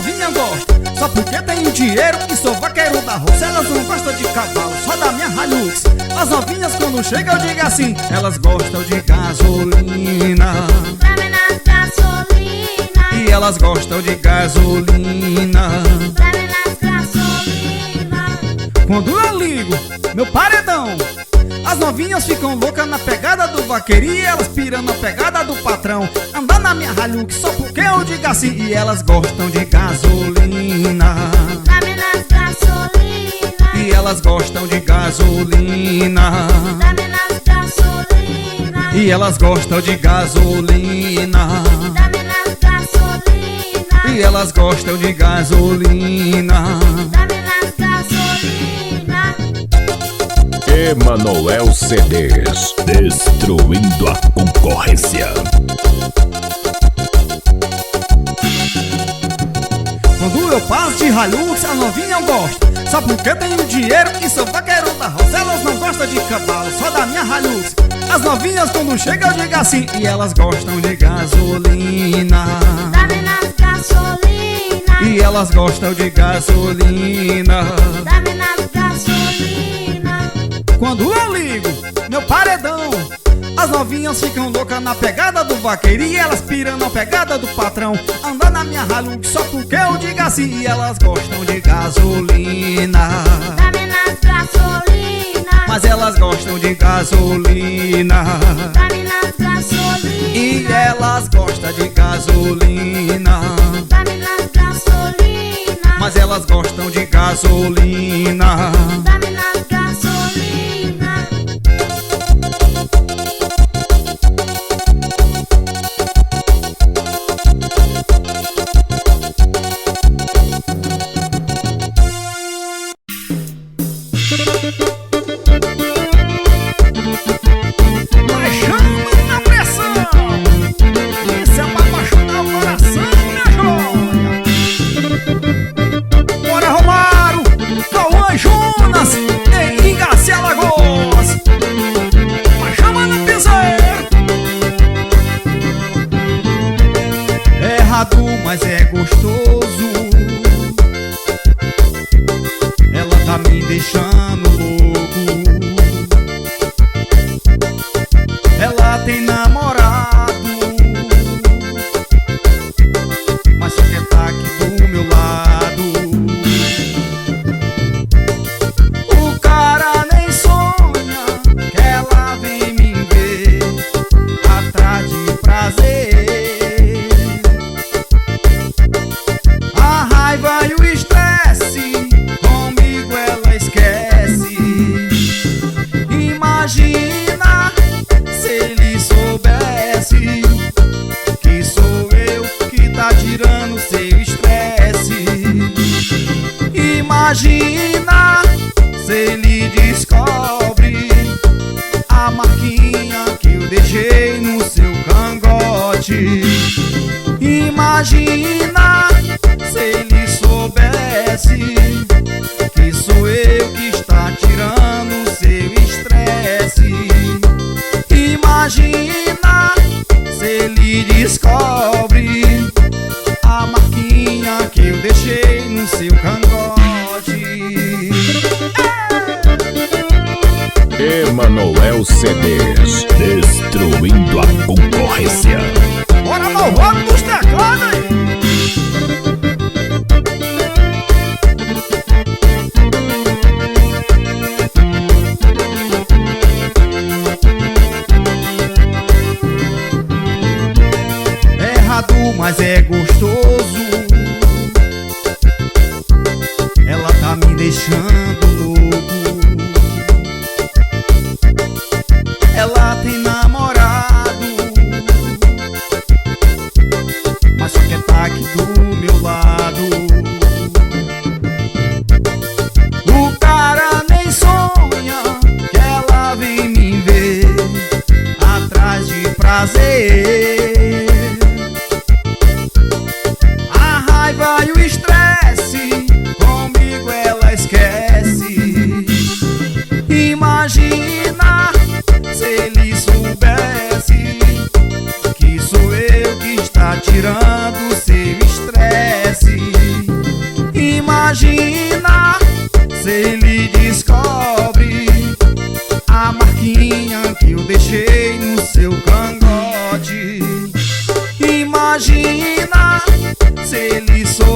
novinhas gostam, só porque tenho dinheiro e sou vaqueiro da roça. Elas não gostam de cavalo, só da minha Hilux. As novinhas quando chegam eu digo assim, elas gostam de gasolina. Dá-me nas gasolina. E elas gostam de gasolina. Dá-me nas gasolina. Quando eu ligo meu paredão, as novinhas ficam loucas na pegada do vaqueiro e elas piram na pegada do patrão. Andar na minha Hilux só porque eu digo assim. E elas gostam de gasolina. Dá-me nas gasolina. E elas gostam de gasolina. Dá-me nas gasolina. E elas gostam de gasolina. Dá-me nas gasolina. E elas gostam de gasolina. Dá-me nas gasolina. Emanuel CDs, destruindo a concorrência. Quando eu passo de Hilux, a novinha gosta, só porque tenho dinheiro e sou vaqueiro da roça. Elas não gostam de cavalo, só da minha Hilux. As novinhas quando chegam eu digo assim, e elas gostam de gasolina. Dá-me nas gasolina. E elas gostam de gasolina. Dá-me nas gasolina. Quando eu ligo meu paredão, as novinhas ficam loucas na pegada do vaqueiro e elas piram na pegada do patrão. Andar na minha Hilux só porque eu digo assim. E elas gostam de gasolina. Dá-me nas gasolina. Mas elas gostam de gasolina. Dá-me nas gasolina. E elas gostam de gasolina. Dá-me nas gasolina. Mas elas gostam de gasolina. Dá-me nas gasolina. Mas chama na pressão. Isso é pra apaixonar o coração, minha joia. Bora, Romário, Cauã Jonas em Garcia Alagoas. Mas chama na piseira. É errado, mas é gostoso. Ela tá me deixando louco. Ela tem namorado, mas só quer tá aqui do meu lado. O cara nem sonha que ela vem me ver atrás de prazer. A raiva e o estresse comigo ela esquece. Imagina se ele soubesse que sou eu que tá tirando seu estresse. Imagina se ele descobre a marquinha que eu deixei no seu cangote. Imagina se ele soubesse que sou eu que está tirando seu estresse. Imagina se ele descobre a marquinha que eu deixei no seu cangote. Emanuel CDs, destruindo a concorrência. Bora, malvado dos teclados aí. É errado, mas é gostoso. Ela tá me deixando louco. Ela tem namorado, mas só quer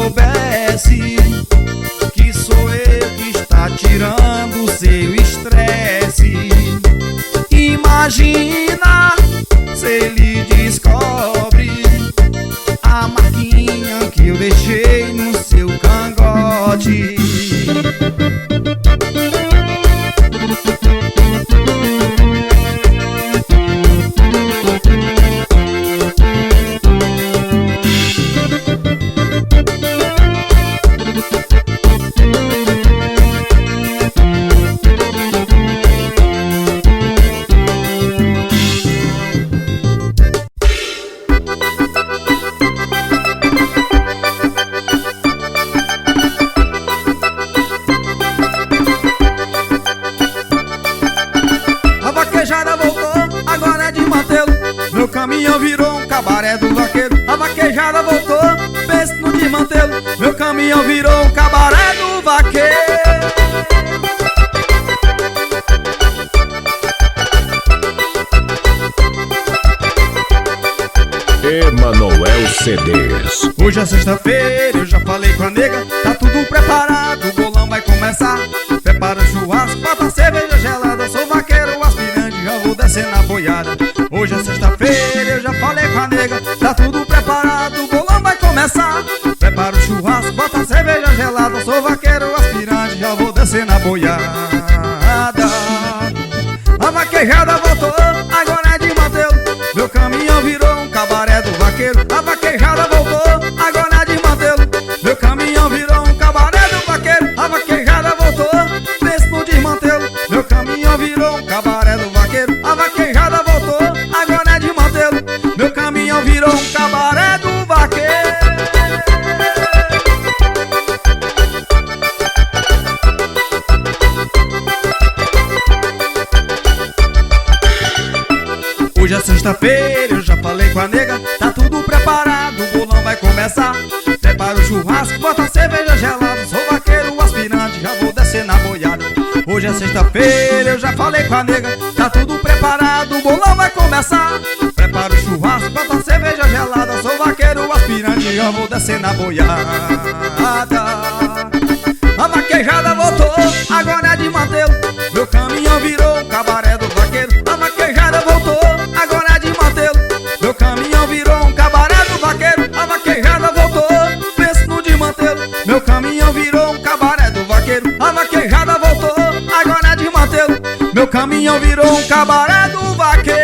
soubesse que sou eu que está tirando o seu estresse. Imagina se ele descobre a marquinha que eu deixei no seu cangote. Meu caminhão virou um cabaré do vaqueiro. A vaquejada voltou, pense no desmantelo. Meu caminhão virou um cabaré do vaqueiro. Emanuel CDs. Hoje é sexta-feira, eu já falei com a nega. Tá tudo preparado, o bolão vai começar. Prepara o churrasco, bota a cerveja gelada. Sou vaqueiro aspirante, já vou descer na boiada. Hoje é sexta-feira, eu já falei com a nega. Tá tudo preparado, o bolão vai começar. Prepara o churrasco, bota a cerveja gelada. Sou vaqueiro aspirante, já vou descer na boiada. A vaquejada voltou, agora é de Mantelo. Meu caminhão virou um cabaré do vaqueiro. A vaquejada voltou, agora é de Mantelo. Meu caminhão virou um cabaré do vaqueiro. A vaquejada voltou, pense no desmantelo. Meu caminhão virou um cabaré do vaqueiro. A vaquejada voltou, agora é de Mantelo. Meu caminhão virou um cabaré do vaqueiro. Hoje é sexta-feira, eu já falei com a nega. Tá tudo preparado, o bolão vai começar. Prepara o churrasco, bota a cerveja gelada. Sou vaqueiro aspirante, já vou descer na boiada. Hoje é sexta-feira, eu já falei com a nega. Tá tudo preparado, o bolão vai começar. Prepara o churrasco, bota a cerveja gelada. Sou vaqueiro aspirante, já vou descer na boiada. A vaquejada voltou, agora é de Mantelo. Meu caminhão virou um cabaré do vaqueiro. A vaquejada voltou, agora é de Mantelo. Meu caminhão virou um cabaré do vaqueiro. A vaquejada voltou, pense no desmantelo. Meu caminhão virou um cabaré do vaqueiro. A vaquejada voltou, agora é de Mantelo. Meu caminhão virou um cabaré do vaqueiro.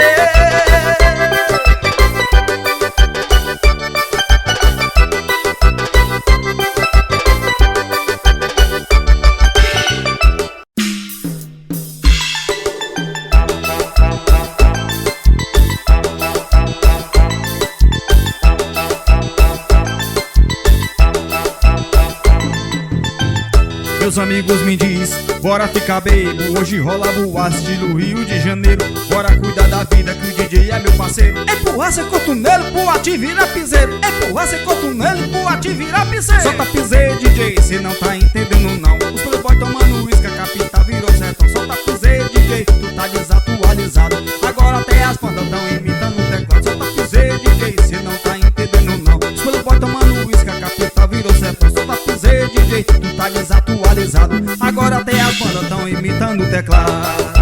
Meus amigos me diz, bora ficar bebo. Hoje rola boate estilo Rio de Janeiro. Bora cuidar da vida que o DJ é meu parceiro. Empurrar seu cotonelo, boate virar piseiro. Empurrar seu cotonelo, boate virar piseiro. Solta piseiro, DJ, cê não tá entendendo não. Os playboy tomando uísque, a capital virou sertão. Solta piseiro, DJ, tu tá desatualizado. Agora até as bandas tão imitando o teclado. Solta piseiro, DJ, cê não tá entendendo não. Os playboy tomando uísque, a capital virou sertão. Solta piseiro, DJ, tu tá desatualizado. Agora até as bandas tão imitando o teclado.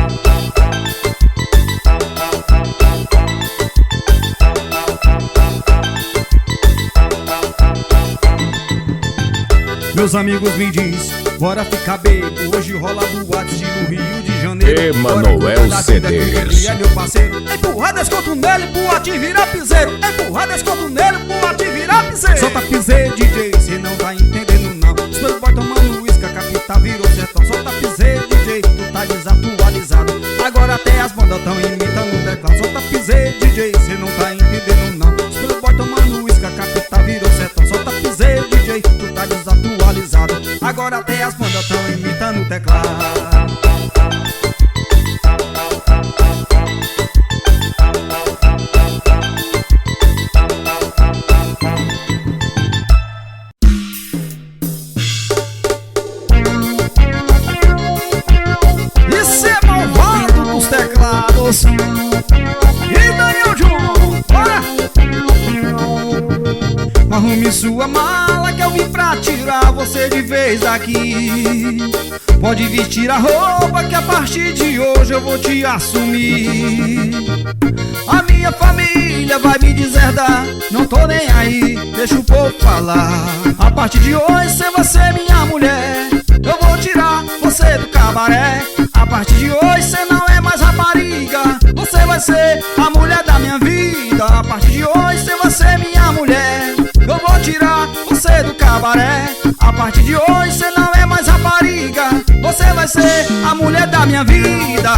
Meus amigos me diz, bora ficar bebo. Hoje rola boate estilo Rio de Janeiro. Emanuel CDs. É meu parceiro. Empurrar desconto nele, boate virar piseiro. Empurrar desconto nele, boate virar piseiro. Solta piseiro, DJ, cê não tá entendendo não. Os playboy tomando uísque, a capital virou sertão. Solta piseiro, DJ, tu tá desatualizado. Agora até as bandas tão imitando o teclado. Solta piseiro, DJ, cê não tá entendendo não. Os playboy tomando uísque, a capital virou sertão. Solta piseiro, DJ, tu tá desatualizado. Agora até as bandas tão imitando o teclado. Isso é malvado dos teclados. E Daniel John, bora! Arrume sua mala que eu vim pra você de vez daqui. Pode vestir a roupa que a partir de hoje eu vou te assumir. A minha família vai me deserdar, não tô nem aí, deixa o povo falar. A partir de hoje você vai ser minha mulher, eu vou tirar você do cabaré. A partir de hoje você não é mais rapariga, você vai ser a mulher da minha vida. A partir de hoje você vai ser minha mulher, eu vou tirar você do cabaré. A partir de hoje você não é mais rapariga, você vai ser a mulher da minha vida.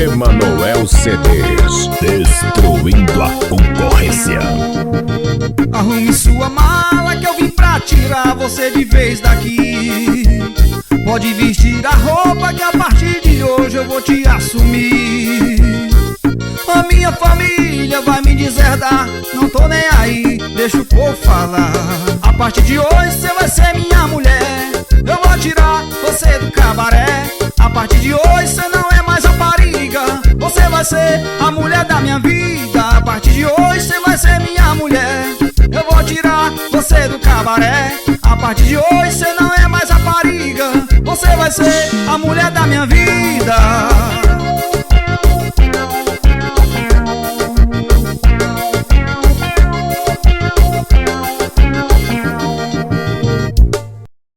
Emanuel CDs, destruindo a concorrência. Arrume sua mala que eu vim pra tirar você de vez daqui. Pode vestir a roupa que a partir de hoje eu vou te assumir. A minha família vai me deserdar, não tô nem aí, deixa o povo falar. A partir de hoje você vai ser minha mulher, eu vou tirar você do cabaré. A partir de hoje você não é mais rapariga, você vai ser a mulher da minha vida. A partir de hoje você vai ser minha mulher, eu vou tirar você do cabaré. A partir de hoje você não é mais rapariga, você vai ser a mulher da minha vida.